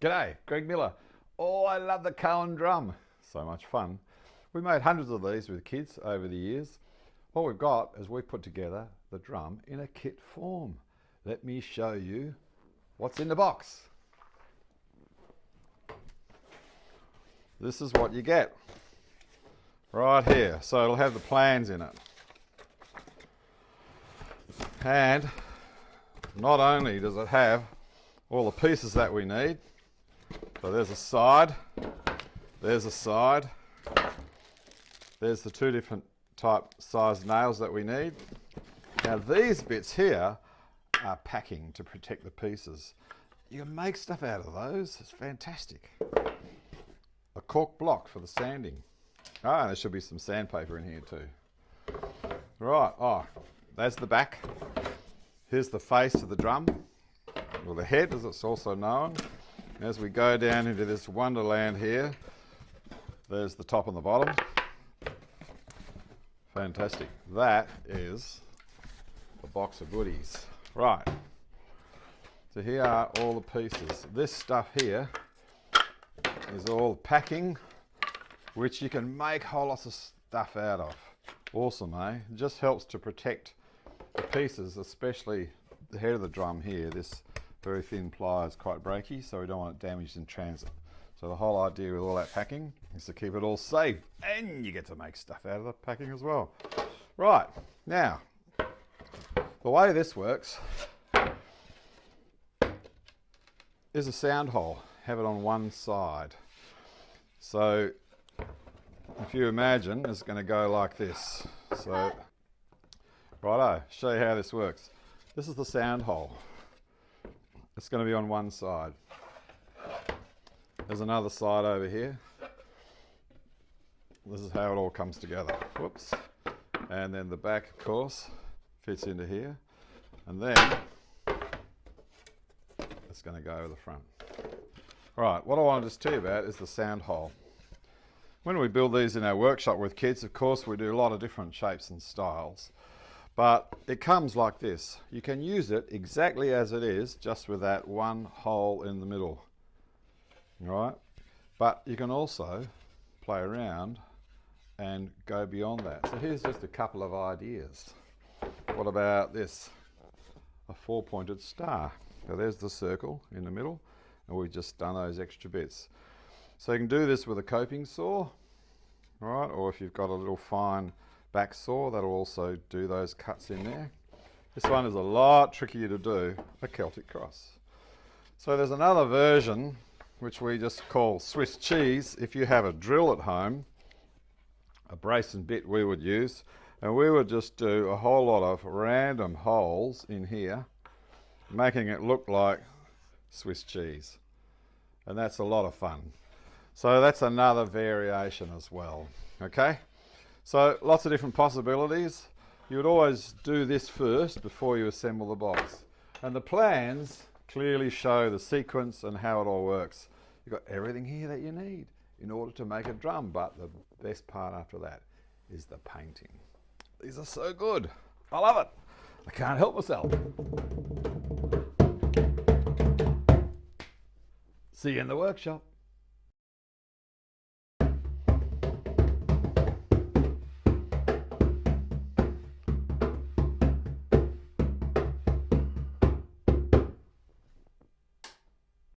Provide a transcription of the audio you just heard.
G'day, Greg Miller. Oh, I love the Cajon Drum. So much fun. We made hundreds of these with kids over the years. What we've got is we've put together the drum in a kit form. Let me show you what's in the box. This is what you get right here. So it'll have the plans in it. And not only does it have all the pieces that we need, so there's a side, there's the two different type size nails that we need. Now these bits here are packing to protect the pieces. You can make stuff out of those, it's fantastic. A cork block for the sanding. Ah, and there should be some sandpaper in here too. Right, that's the back. Here's the face of the drum, or the head as it's also known. As we go down into this wonderland here, there's the top and the bottom. Fantastic. That is a box of goodies. Right, so here are all the pieces. This stuff here is all packing, which you can make whole lots of stuff out of. Awesome, eh? It just helps to protect the pieces, especially the head of the drum here. This very thin ply is quite breaky, so we don't want it damaged in transit. So the whole idea with all that packing is to keep it all safe, and you get to make stuff out of the packing as well. Right, now, the way this works is a sound hole. Have it on one side. So if you imagine, it's going to go like this. So, righto, show you how this works. This is the sound hole. It's going to be on one side. There's another side over here. This is how it all comes together. Whoops. And then the back, of course, fits into here. And then it's going to go over the front. All right, what I wanted to tell you about is the sound hole. When we build these in our workshop with kids, of course, we do a lot of different shapes and styles. But it comes like this. You can use it exactly as it is, just with that one hole in the middle. Right? But you can also play around and go beyond that. So here's just a couple of ideas. What about this? A four-pointed star. So there's the circle in the middle, and we've just done those extra bits. So you can do this with a coping saw, right? Or if you've got a little fine back saw, that'll also do those cuts in there. This one is a lot trickier to do, a Celtic cross. So there's another version which we just call Swiss cheese. If you have a drill at home, a brace and bit we would use, and we would just do a whole lot of random holes in here, making it look like Swiss cheese. And that's a lot of fun. So that's another variation as well, okay? So lots of different possibilities. You would always do this first before you assemble the box. And the plans clearly show the sequence and how it all works. You've got everything here that you need in order to make a drum, but the best part after that is the painting. These are so good. I love it. I can't help myself. See you in the workshop.